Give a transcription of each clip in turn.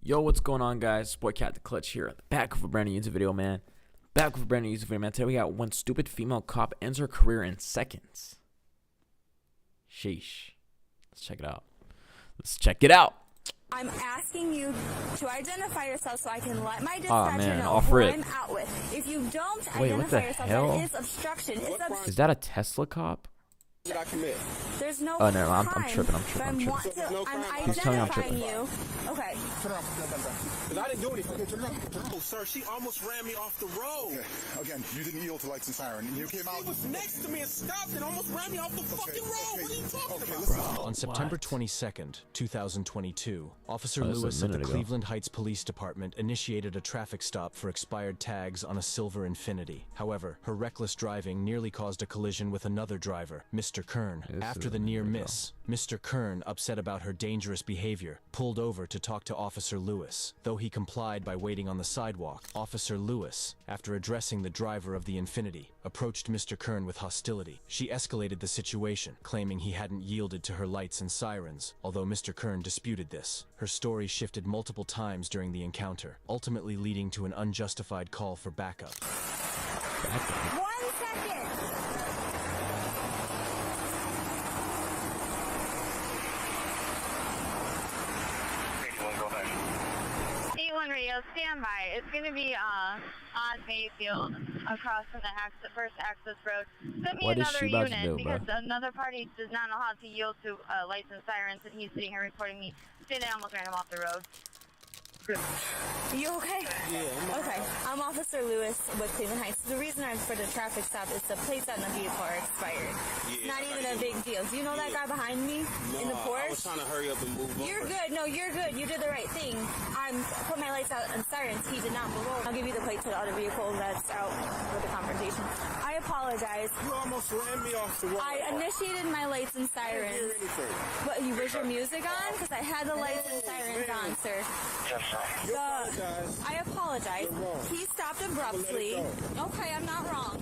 Yo, what's going on, guys? Boy Cat the Clutch here, back with a brand new YouTube video, man. Today we got one stupid female cop ends her career in seconds. Sheesh. Let's check it out. I'm asking you to identify yourself so I can let my dispatcher know off who rip. I'm out with. If you don't Wait, what the identify yourself, hell? that is obstruction. It's obstruction. Is that a Tesla cop? Did I commit? There's no Oh, no, I'm crime, tripping. but I'm He's telling me I'm identifying tripping. you. Okay. Turn around. Because I didn't do anything. Okay, turn around. Oh, sir, she almost ran me off the road. Okay. Again, you didn't yield to lights and siren. You came out. She was next to me and stopped and almost ran me off the fucking road. What are you talking about? Listen. On September 22nd, 2022, Officer Oh, this was Lewis a of the minute ago. Cleveland Heights Police Department initiated a traffic stop for expired tags on a silver Infiniti. However, her reckless driving nearly caused a collision with another driver, Mr. Kern. After the near miss, Mr. Kern, upset about her dangerous behavior, pulled over to talk to Officer Lewis. Though he complied by waiting on the sidewalk, Officer Lewis, after addressing the driver of the Infiniti, approached Mr. Kern with hostility. She escalated the situation, claiming he hadn't yielded to her lights and sirens, although Mr. Kern disputed this. Her story shifted multiple times during the encounter, ultimately leading to an unjustified call for backup. 1 second. Radio, stand by. It's going to be on Mayfield across from the first access road. Send me What is another she about to unit do, bro? because another party does not know how to yield to lights and sirens, and he's sitting here reporting me. Say they almost ran him off the road. You okay? Yeah, Okay. I'm Officer Lewis with Cleveland Heights. The reason I'm for the traffic stop is the plates on the vehicle are expired. It's not even a big deal. Do you know that guy behind me in the I was Porsche? trying to hurry up and move You're over. good. No, you're good. You did the right thing. I'm put my lights out and sirens. He did not move over. I'll give you the plate to the other vehicle that's out with the confrontation. I apologize. You almost ran me off the road. I initiated my lights and I didn't hear sirens. anything. What, was your music on? Because I had the lights and sirens on, sir. You apologize. I apologize. You're wrong. He stopped abruptly. Okay, I'm not wrong.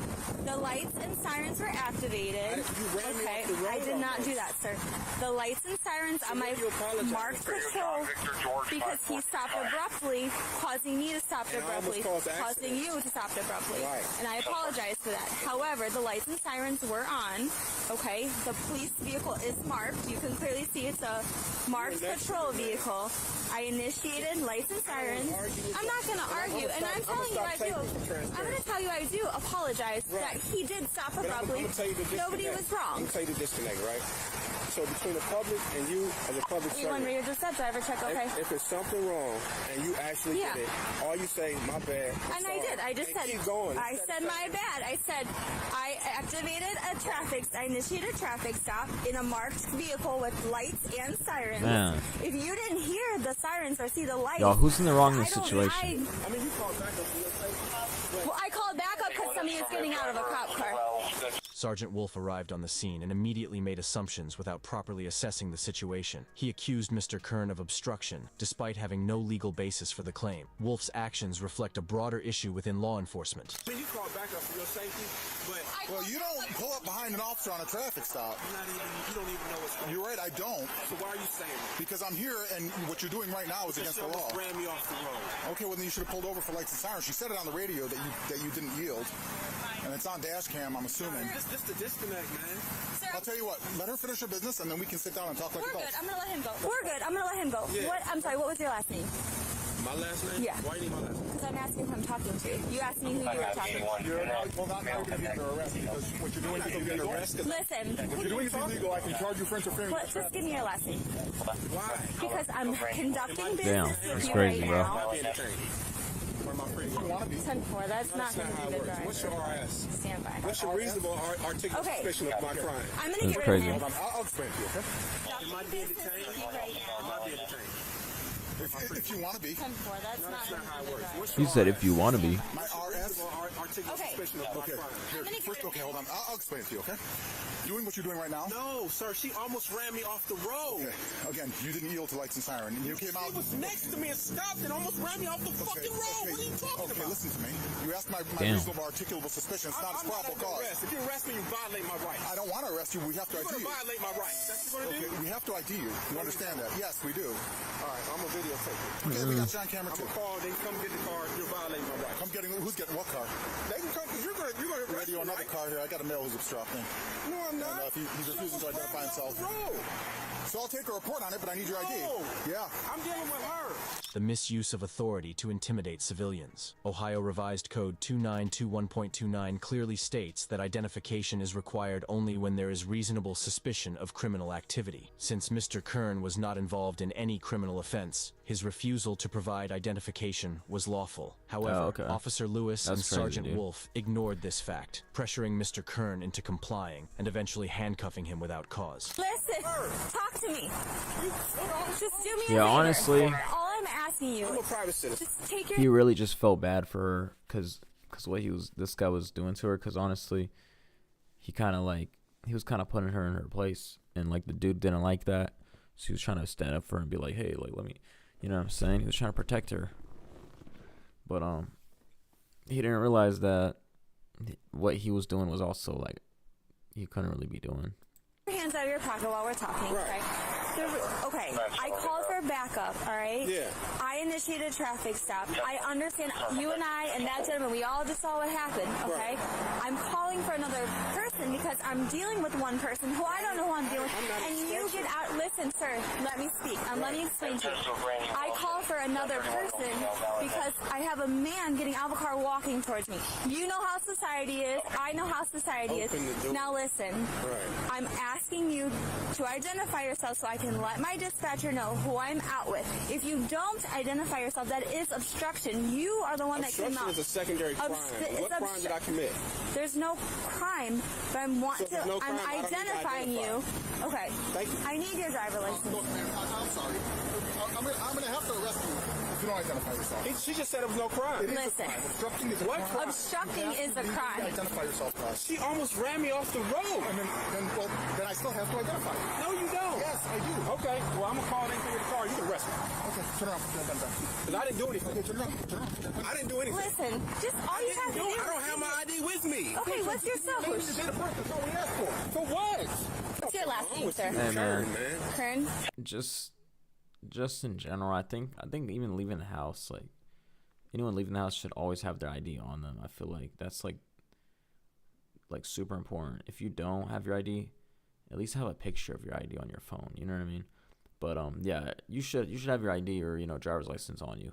The lights and sirens were activated. You ran me Okay, off the road I did not almost. do that, sir. The lights and sirens on my you apologize marked for? patrol because he stopped abruptly, causing me to stop And I almost abruptly, caused an causing accident. you to stop abruptly. Right. And I apologize for that. However, the lights and sirens were on. Okay, the police vehicle is marked. You can clearly see it's a marked patrol vehicle. I initiated lights and sirens. I'm not going to argue, and I'm telling you I do. I'm going to tell you I do apologize that he did stop But I'm abruptly. going to tell you the disconnect. Nobody was I'm wrong. going to tell you the disconnect, right? So between the public and you as a public You want servant, me to just said driver check, okay? if it's something wrong and you actually Yeah. did it, all you say, my bad. I'm And I sorry, did. I just and said, keep going. I said my bad. I said I activated I initiated a traffic stop in a marked vehicle with lights and sirens. Man. If you didn't hear the sirens or see the lights, Y'all, who's in the wrong in this I don't- situation? I mean, you called back up for your safety. Well, I called back up because somebody was getting out of a cop car. Sergeant Wolf arrived on the scene and immediately made assumptions without properly assessing the situation. He accused Mr. Kern of obstruction, despite having no legal basis for the claim. Wolf's actions reflect a broader issue within law enforcement. I mean, you called back up for your safety, but Well, you don't pull up behind an officer on a traffic stop. you don't even know what's going on. You're right, I don't. So why are you saying that? Because I'm here and what you're doing right now is against the law. Ran me off the road. Okay, well then you should have pulled over for lights and sirens. She said it on the radio that you didn't yield. And it's on dash cam, I'm assuming. This the disconnect, man. Sir, I'll tell you what, let her finish her business and then we can sit down and talk like we're good. adults. I'm gonna let him go. We're good. I'm gonna let him go. Yeah. What? I'm sorry. What was your last name? My last name? Yeah. Why you need my last name? Because I'm asking who I'm talking to. You asked me who you were talking to. Well, now you're going to be under arrest because what you're doing is illegal. Listen. What you're doing is illegal. I can charge you for interfering with What, just give me your last name. Why? Because I'm conducting Damn, business that's with you crazy, right bro. now. I'll be entertained. Where my friend going? 10-4, that's not going to how be it the works. driver. What's your RS? Stand by. What's your reasonable articulate Okay. suspicion of my crime? I'm going to get rid crazy. of him. Hold on, I'll explain to you, okay? Am I being detained? Am I being detained? If you want to be. 10-4, that's not That's going not how to it be the works. driver. What's He your said RS? if you want to be. My RS? Articulate Okay. suspicion of my Okay, crime. here, first, okay, hold on. I'll explain it to you, okay? Doing what you're doing right now? No, sir, she almost ran me off the road. Okay, again, you didn't yield to lights and siren. And you came out. She was next to me and stopped and almost ran me off the fucking road. What are you talking okay, about? listen to me. You asked my Damn. reasonable articulable suspicion. It's not a I'm not probable under cause. arrest. If you arrest me, you violate my rights. I don't want to arrest you. We have to You're ID going to you. violate my rights. That's what you're Okay, going to do? we have to ID you. You understand that? Yes, we do. All right, I'm a video you'll take it. Okay, we got you on camera I'm too. gonna call, they come get the car, you're violating my rights. I'm getting, who's getting what car? They can come, because you're gonna We're arrest gonna do me, another right? car here. I got a male who's obstructing. No, I'm not. And, he's refusing to identify himself. Road. So I'll take a report on it, but I need your ID. No. Yeah. I'm dealing with her. The misuse of authority to intimidate civilians. Ohio Revised Code 2921.29 clearly states that identification is required only when there is reasonable suspicion of criminal activity. Since Mr. Kern was not involved in any criminal offense, his refusal to provide identification was lawful. However, Oh, okay. Officer Lewis and That's crazy, Sergeant dude. Wolf ignored this fact, pressuring Mr. Kern into complying and eventually handcuffing him without cause. Listen, talk to me. Just do me a Yeah, favor. honestly- All I'm asking you I'm a is private citizen. just take your He really just felt bad for her because what this guy was doing to her. Because honestly, he was kind of putting her in her place, and like the dude didn't like that, so he was trying to stand up for her and be like, hey, like let me, you know what I'm saying? He was trying to protect her, but he didn't realize that what he was doing was also like he couldn't really be doing. your hands out of your pocket while we're talking. Right. Okay, I called for backup, all right? Yeah. I initiated a traffic stop. I understand you and I and that gentleman, we all just saw what happened, okay? I'm calling for another person because I'm dealing with one person who I don't know who I'm dealing with. I'm not And you expecting- get out, listen, sir, let me speak. Let me explain to you. I call for another person because I have a man getting out of a car walking towards me. You know how society is. I know how society is. Open the door. Now listen, Right. I'm asking you to identify yourself so I can let my dispatcher know who I'm out with. If you don't identify yourself, that is obstruction. You are the one that came Obstruction out. is a secondary crime. It's What crime did I commit? There's no crime, but I'm So there's no crime, I don't need to identifying you. Okay. Thank you. I need your driver license. Look, man, I'm sorry. I'm gonna have to arrest you if you don't identify yourself. She just said it was no crime. It is a Listen. crime. Obstructing is a What crime. crime? Obstructing is a You need to crime. Identify yourself, guys. She almost ran me off the road. And then I still have to identify you. No, you don't. Yes, I do. Okay, well, I'm going to call anything with the car. You can arrest me. Okay, turn around. Turn around. Because I didn't do anything. Okay, turn around. Turn around. I didn't do anything. Listen, just all you have to do. I don't have my ID with me. Okay, what's your cell? Change the date of birth. That's all we asked for. For what? What's your last name, sir? Hey, man. Kern? Just in general, I think even leaving the house, like anyone leaving the house should always have their ID on them. I feel like that's like super important. If you don't have your ID, at least have a picture of your ID on your phone. You know what I mean? But yeah, you should have your ID or driver's license on you.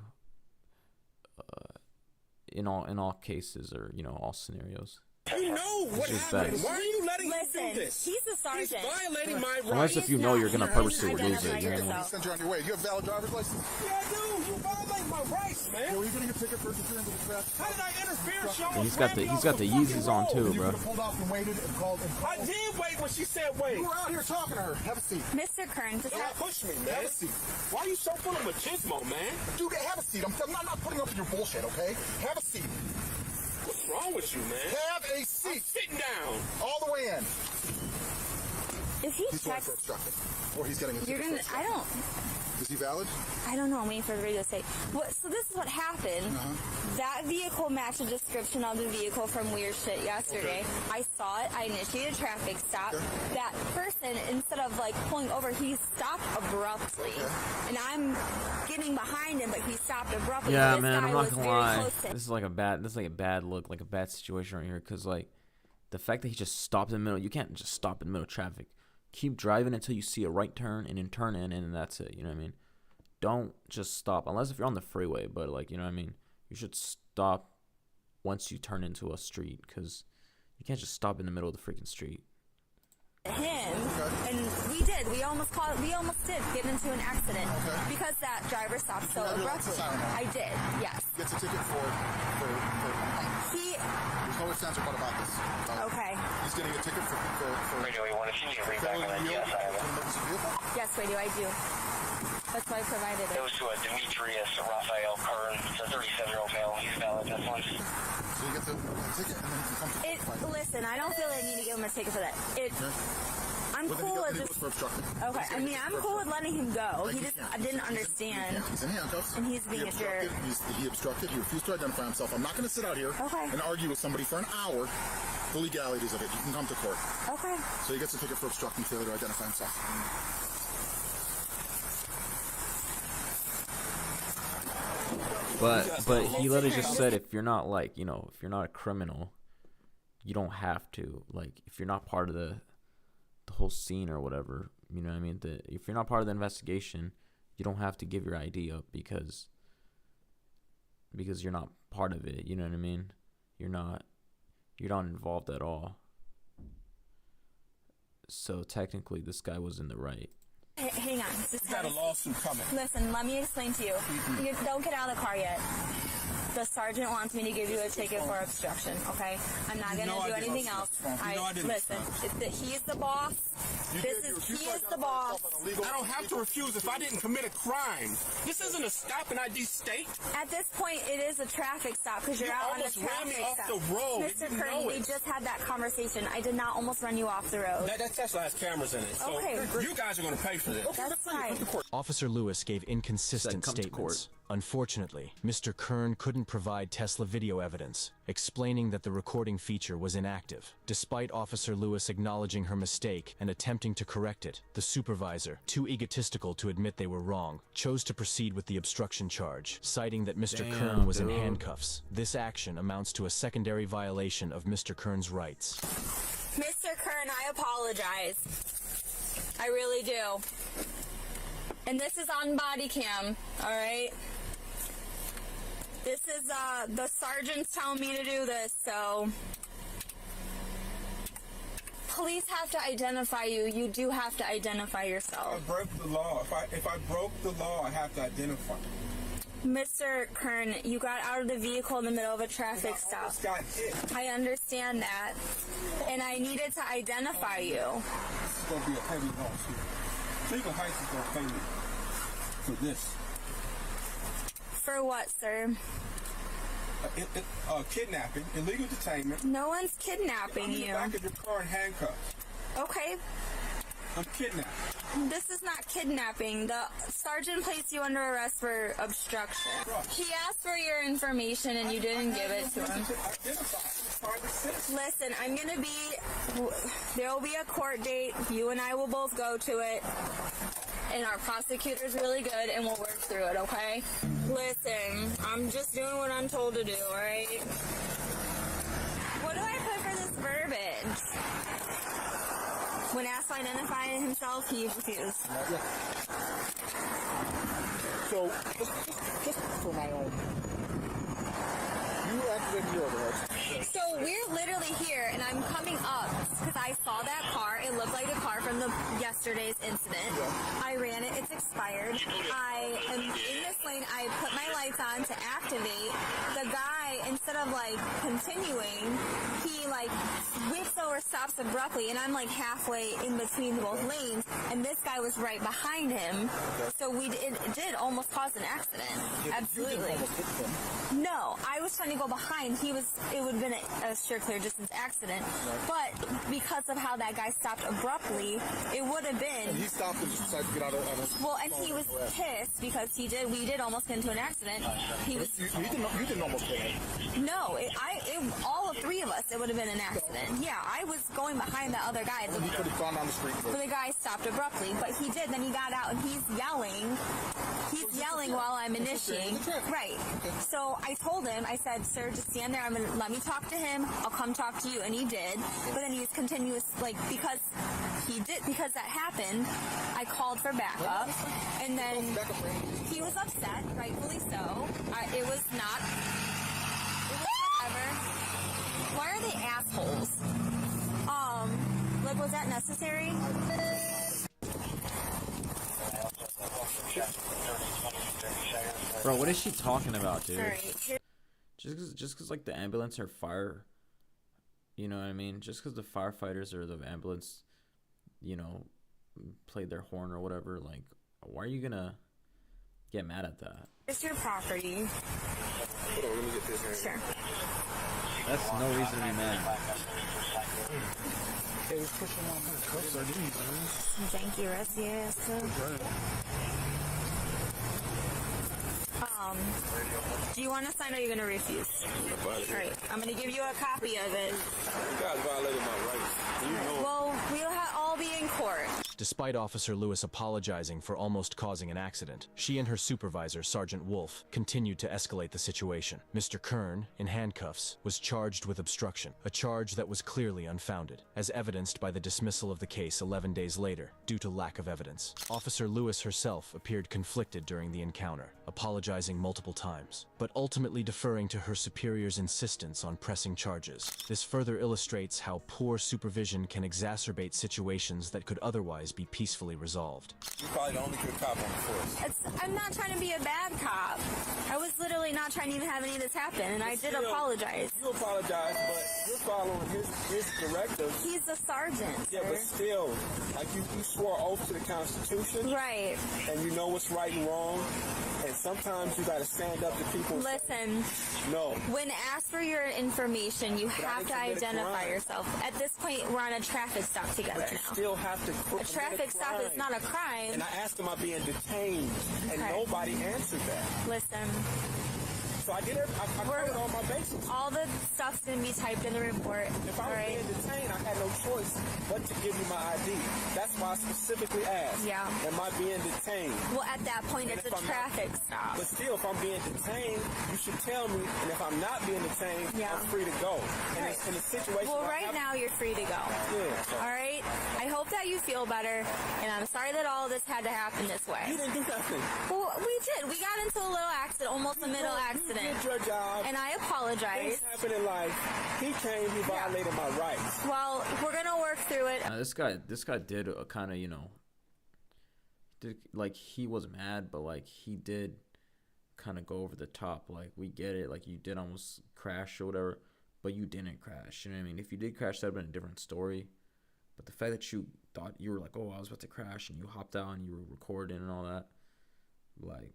In all cases or all scenarios. You know what just happened. best. Why are you letting him Listen, do this? he's a He's sergeant. violating my rights. Unless if you know you're gonna purposely Identify lose it. You know what I mean? yourself. Send you on your way. You have valid driver's license? Yeah, I do. You violate my rights, Yeah, man. were you getting a ticket for interfering with the traffic? How did I interfere? She And almost he's got ran the me he's off got the fucking Yeezys on road. too, You bro. could have pulled off and waited and called. I did wait when she said wait. You were out here talking to her. Have a seat. Mr. Kern, just Don't have, push me, man. Have a seat. Why are you so full of machismo, man? Dude, have a seat. I'm not putting up with your bullshit, okay? Have a seat. What's wrong with you, man? Have a I'm seat. sitting down. All the way in. if he He's going checks, for obstructing. Or he's getting a you're ticket gonna, for I obstructing. don't, Is he valid? I don't know, I'm waiting for the radio to say. So this is what happened. That vehicle matched the description of the vehicle from Weird Shit yesterday. I saw it. I initiated a traffic stop. That person, instead of like pulling over, he stopped abruptly. And I'm getting behind him, but he stopped abruptly. Yeah, This man, guy I'm not was gonna very lie. close to him. This is like a bad look, like a bad situation right here. Cause like the fact that he just stopped in the middle, you can't just stop in the middle of traffic. Keep driving until you see a right turn and then turn in, and that's it. You know what I mean? Don't just stop unless if you're on the freeway. But like, you know what I mean? You should stop once you turn into a street, cause you can't just stop in the middle of the freaking street. Him, and we almost did get into an accident because that driver stopped so You have your abruptly. license on now? I did, yes. Gets a ticket for He, there's no ifs, ands, or buts about this. okay, He's getting a ticket for Radio 1, if you need to read back failing on to that, yield yes, I have to it. an emergency vehicle. yes, radio, I do. That's why I provided It it. was to a Demetrius Raphael Kern. It's a 37-year-old male. He's valid. That's one. So he gets a ticket and then he can come to court. Listen, I don't feel like I need to give him a ticket for that. I'm But then cool with he just. goes for obstructing. Okay, I mean, I'm cool with letting him go. He just didn't understand. He's in handcuffs. And he's being a jerk. He obstructed. He refused to identify himself. I'm not going to sit out here Okay. and argue with somebody for an hour the legalities of it. You can come to court. Okay. So he gets a ticket for obstructing failure to identify himself. But he literally just said if you're not like, you know, if you're not a criminal, you don't have to, like, if you're not part of the whole scene or whatever, you know what I mean? If you're not part of the investigation, you don't have to give your ID up because you're not part of it, you know what I mean? You're not involved at all. So technically this guy was in the right. Hang on. You got a lawsuit coming. Listen, let me explain to you. You don't get out of the car yet. The sergeant wants me to give you a ticket for obstruction, okay? I'm not going to do anything else. Listen, he's the boss. He is the boss. I don't have to refuse if I didn't commit a crime. This isn't a stop and ID state. At this point, it is a traffic stop because you're out on a almost ran me traffic off stop. the road. Mr. Curry, we just had that conversation. I did not almost run you off the road. That Tesla has cameras in it. So Okay. you guys are going to pay for this. That's fine. Officer Lewis gave inconsistent Said come to statements. Unfortunately, Mr. Kern couldn't provide Tesla video evidence, explaining that the recording feature was inactive. Despite Officer Lewis acknowledging her mistake and attempting to correct it, the supervisor, too egotistical to admit they were wrong, chose to proceed with the obstruction charge, citing that Mr. Kern was in handcuffs. This action amounts to a secondary violation of Mr. Kern's rights. Mr. Kern, I apologize. I really do. And this is on body cam, all right? This is, the sergeant's telling me to do this, so... Police have to identify you. You do have to identify yourself. I broke the law. If I broke the law, I have to identify. Mr. Kern, you got out of the vehicle in the middle of a traffic stop. Got hit. I understand that. And I needed to identify you. This is going to be a heavy loss here. Legal Heights is going to pay me for this. For what, sir? Kidnapping, illegal detainment. No one's kidnapping I'm in the you. back of your car in handcuffs. Okay, I'm kidnapped. this is not kidnapping. The sergeant placed you under arrest for obstruction. He asked for your information and you didn't give it to him. Listen, I'm gonna be, there will be a court date. You and I will both go to it. And our prosecutor's really good and we'll work through it, okay? Listen, I'm just doing what I'm told to do, alright? What do I put for this verbiage? When asked to identify himself, he refused. So, just for my own, you acted in the order, right? So we're literally here, and I'm coming up because I saw that car. It looked like a car from yesterday's incident. I ran it. It's expired. I am in this lane. I put my lights on to activate. The guy, instead of like continuing, he like whips over, stops abruptly, and I'm like halfway in between both lanes, and this guy was right behind him. So it did almost cause an accident. Absolutely. No, I was trying to go behind. It would have been a sure clear distance accident. But because of how that guy stopped abruptly, it would have been. And he stopped and decided to get out of Well, and he was pissed because we did almost get into an accident. He was. You didn't almost get it. No, all three of us, it would have been an accident. Yeah, I was going behind the other guy. He could have gone down the street. But the guy stopped abruptly, but he did. Then he got out and he's yelling. He's yelling while I'm initiating. Right. So I told him, I said, sir, just stand there. Let me talk to him. I'll come talk to you. And he did. But then he was continuous, because that happened, I called for backup. And then he was upset, rightfully so. It was whatever. Why are they assholes? Was that necessary? Bro, what is she talking about, dude? Alright. Just cause like the ambulance or fire, you know what I mean? Just cause the firefighters or the ambulance, you know, played their horn or whatever, like, why are you gonna get mad at that? It's your property. Hold on, let me get this here. Sure. That's no reason to be mad. Janky Resias. Do you want to sign or are you going to refuse? Alright, I'm going to give you a copy of it. You guys violated my rights. You know. Well, we'll all be in court. Despite Officer Lewis apologizing for almost causing an accident, she and her supervisor, Sergeant Wolf, continued to escalate the situation. Mr. Kern, in handcuffs, was charged with obstruction, a charge that was clearly unfounded, as evidenced by the dismissal of the case 11 days later, due to lack of evidence. Officer Lewis herself appeared conflicted during the encounter, apologizing multiple times, but ultimately deferring to her superior's insistence on pressing charges. This further illustrates how poor supervision can exacerbate situations that could otherwise be peacefully resolved. You're probably the only good cop on the force. I'm not trying to be a bad cop. I was literally not trying to even have any of this happen, and I did apologize. You apologize, but you're following his directives. He's a sergeant, Yeah, sir. but still, like you swore oath to the Constitution. Right. And you know what's right and wrong. And sometimes you gotta stand up to people. Listen, No. when asked for your information, you have to didn't commit a identify crime. yourself. At this point, we're on a traffic stop together But you now. still have to A traffic stop is not a crime. And I asked him, am I being detained? And Okay. nobody answered that. Listen, So I covered all my bases. all the stuff's going to be typed in the report. If I All was right? being detained, I had no choice but to give you my ID. That's why I specifically asked. Yeah. Am I being detained? Well, at that point, And it's if a I'm not- traffic stop. But still, if I'm being detained, you should tell me. And if I'm not being detained, Yeah. I'm free to go. And Right. in a situation Well, like right now, you're free to go. Yeah. So All right? I hope that you feel better, and I'm sorry that all of this had to happen this you way. didn't do nothing. Well, we did. We got into a little accident, almost a middle You accident. did your job. And I Things apologize. happen in life. He came. He violated my rights. Well, we're going to work through it. This guy did kind of, you know, like he was mad, but like he did kind of go over the top. Like, we get it, like you did almost crash or whatever, but you didn't crash. You know what I mean? If you did crash, that'd been a different story. But the fact that you thought you were like, oh, I was about to crash, and you hopped out and you were recording and all that, like,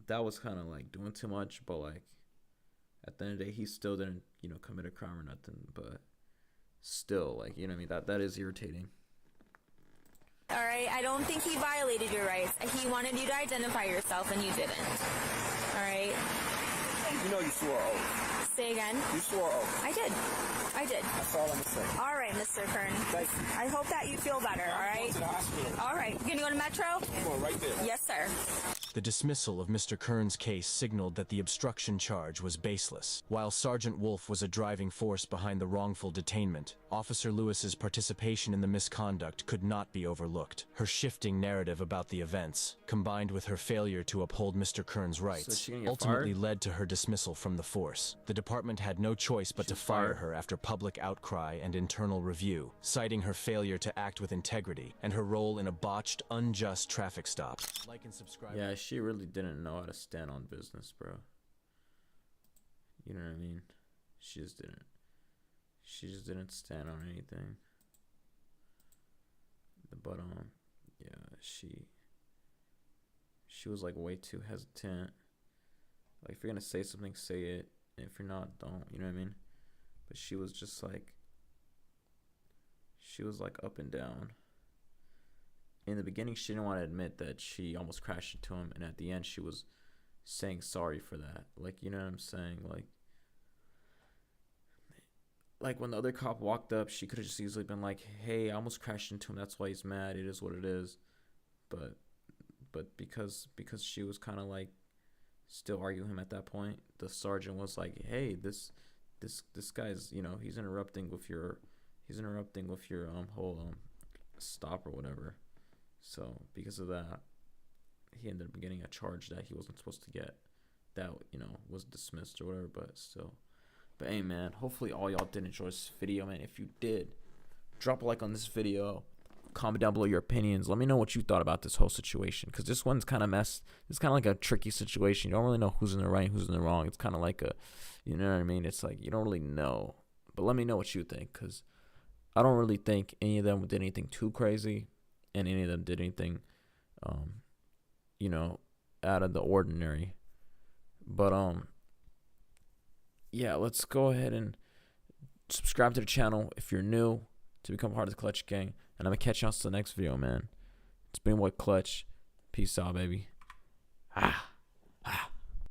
that was kind of like doing too much. But like, at the end of the day, he still didn't, you know, commit a crime or nothing. But still, like, you know what I mean? That is irritating. All right? I don't think he violated your rights. He wanted you to identify yourself, and you didn't. All right? You know you swore oath. Say again. You swore oath. I did. That's all I'm gonna say. All right, Mr. Kern. Thank you. I hope that you feel better, all I'm right? going to the hospital. All right. You gonna go to Metro? I'm going right there. Yes, sir. The dismissal of Mr. Kern's case signaled that the obstruction charge was baseless. While Sergeant Wolf was a driving force behind the wrongful detainment, Officer Lewis's participation in the misconduct could not be overlooked. Her shifting narrative about the events, combined with her failure to uphold Mr. Kern's rights, she gonna get ultimately fired? led to her dismissal from the force. The department had no choice but to She's fire fired. her after public outcry and internal review, citing her failure to act with integrity and her role in a botched, unjust traffic stop. Like and subscribe. Yeah, she really didn't know how to stand on business, bro. You know what I mean? She just didn't. She just didn't stand on anything. But yeah, she was like way too hesitant. Like, if you're gonna say something, say it. And if you're not, don't. You know what I mean? But she was just like, she was like up and down. In the beginning, she didn't want to admit that she almost crashed into him, and at the end, she was saying sorry for that. Like, you know what I'm saying? Like when the other cop walked up, she could have just easily been like, "Hey, I almost crashed into him. That's why he's mad. It is what it is." But because she was kind of like still arguing him at that point, the sergeant was like, "Hey, this guy's, you know, he's interrupting with your whole stop or whatever." So because of that, he ended up getting a charge that he wasn't supposed to get, that, you know, was dismissed or whatever. But still, but hey, man, hopefully all y'all did enjoy this video, man. If you did, drop a like on this video, comment down below your opinions. Let me know what you thought about this whole situation, because this one's kind of messed. It's kind of like a tricky situation. You don't really know who's in the right and who's in the wrong. It's kind of like a, you know what I mean? It's like you don't really know. But let me know what you think, because I don't really think any of them did anything too crazy, and any of them did anything, you know, out of the ordinary. But yeah, let's go ahead and subscribe to the channel if you're new to become part of the Clutch Gang. And I'm going to catch you on to the next video, man. It's been your boy Clutch. Peace out, baby. Ah.